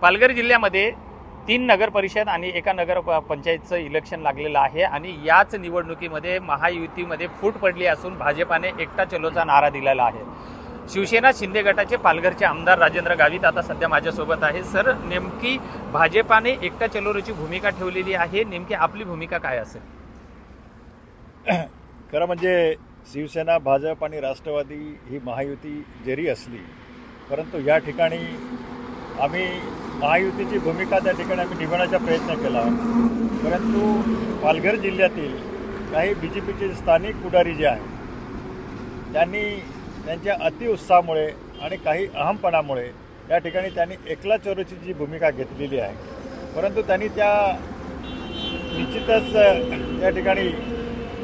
पालघर जिल्ह्यामध्ये 3 नगर परिषद आणि एका नगर पंचायतचं इलेक्शन लागलेलं आहे आणि याच निवडणुकीमध्ये महायुतीमध्ये फूट पडली असून भाजपाने एकटा चलोचा नारा दिलेला आहे। शिवसेना शिंदे गटाचे पालघरचे आमदार राजेंद्र गावित आता सध्या माझ्यासोबत आहे। सर, नेमकी भाजपाने एकटा चलोची भूमिका ठेवलेली आहे, नेमकी आपली भूमिका काय असेल? खरं म्हणजे शिवसेना, भाजप आणि राष्ट्रवादी ही महायुती जरी असली परंतु या ठिकाणी आम्ही महायुतीची भूमिका त्या ठिकाणी आम्ही निभावण्याचा प्रयत्न केला, परंतु पालघर जिल्ह्यातील काही BJPचे स्थानिक पुढारी जे आहेत त्यांनी त्यांच्या अतिउत्साहामुळे आणि काही अहमपणामुळे या ठिकाणी त्यांनी एकला चोरीची जी भूमिका घेतलेली आहे, परंतु त्यांनी निश्चितच त्या ठिकाणी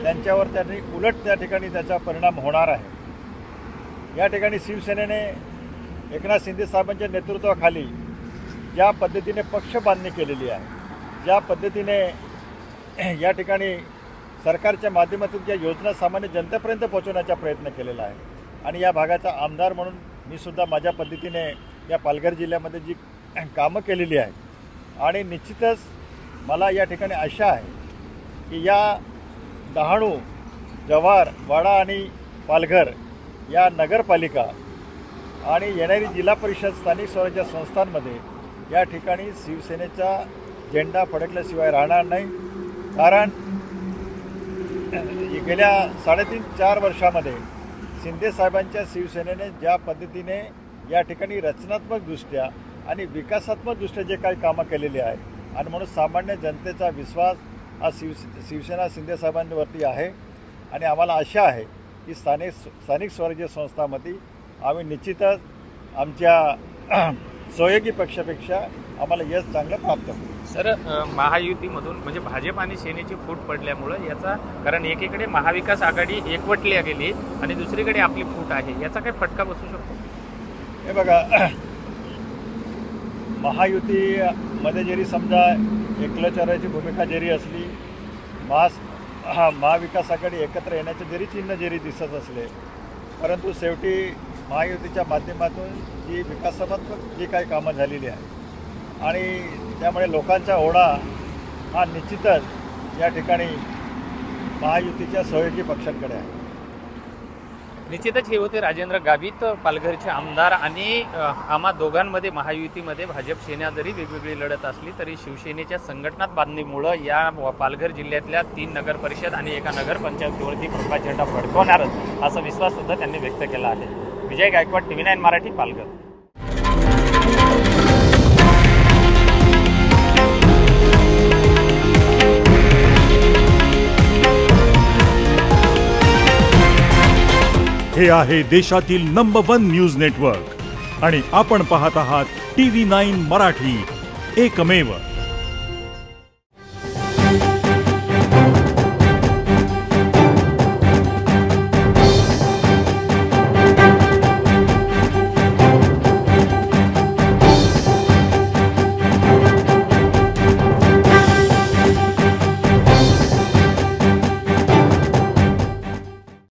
त्यांच्यावर त्यांनी उलट त्या ठिकाणी त्याचा परिणाम होणार आहे। या ठिकाणी शिवसेनेने एकनाथ शिंदे साहेबांच्या नेतृत्वाखाली ज्या पद्धतीने पक्ष बांधणी केलेली आहे, ज्या पद्धतीने या ठिकाणी सरकारच्या माध्यमातून ज्या योजना सामान्य जनतेपर्यंत पोहोचवण्याचा प्रयत्न केलेला आहे आणि या भागाचा आमदार म्हणून मी सुद्धा माझ्या पद्धतीने या पालघर जिल्ह्यामध्ये जी कामं केलेली आहेत आणि निश्चितच मला या ठिकाणी आशा आहे की या डहाणू, जव्हार, वाडा आणि पालघर या नगरपालिका आणि येणारी जिल्हा परिषद स्थानिक स्वराज्य संस्थांमध्ये या ठिकाणी शिवसेनेचा झेंडा फडकल्याशिवाय राहणार नाही। कारण गेल्या 3.5-4 वर्षामध्ये शिंदे साहेबांच्या शिवसेनेने ज्या पद्धतीने या ठिकाणी रचनात्मकदृष्ट्या आणि विकासात्मकदृष्ट्या जे काही कामं केलेली आहे आणि म्हणून सामान्य जनतेचा विश्वास हा शिवसेना शिंदे साहेबांवरती आहे आणि आम्हाला आशा आहे की स्थानिक स्वराज्य संस्थांमध्ये आम्ही निश्चितच आमच्या सहयोगी पक्षापेक्षा आम्हाला यश चांगलं प्राप्त होईल। सर, महायुतीमधून म्हणजे भाजप आणि सेनेची फूट पडल्यामुळं याचा, कारण एकीकडे महाविकास आघाडी एकवटली गेली आणि दुसरीकडे आपली फूट आहे, याचा काय फटका बसू शकतो? हे बघा, महायुतीमध्ये जरी समजा एकलचराची भूमिका जरी असली, महाविकास आघाडी एकत्र येण्याचे जरी चिन्ह जरी दिसत असले, परंतु शेवटी महायुतीच्या माध्यमातून जी विकासात्मक जी काही कामं झालेली आहे आणि त्यामुळे लोकांचा ओढा हा निश्चितच या ठिकाणी महायुतीच्या सहयोगी पक्षांकडे आहे। निश्चितच हे होते राजेंद्र गावित, पालघरचे आमदार। आणि आम्हा दोघांमध्ये महायुतीमध्ये भाजप सेना जरी वेगवेगळी लढत असली तरी शिवसेनेच्या संघटनात्मक बांधणीमुळे या पालघर जिल्ह्यातल्या 3 नगर परिषद आणि एका नगर पंचायतीवरती भगवा झेंडा फडकवणारच असा विश्वास सुद्धा त्यांनी व्यक्त केला आहे। विजय गायकवाड, TV9 मराठी, पालघर। हे आहे देशातील नंबर 1 न्यूज नेटवर्क आणि आपण पाहत आहात TV9 मराठी, एकमेव।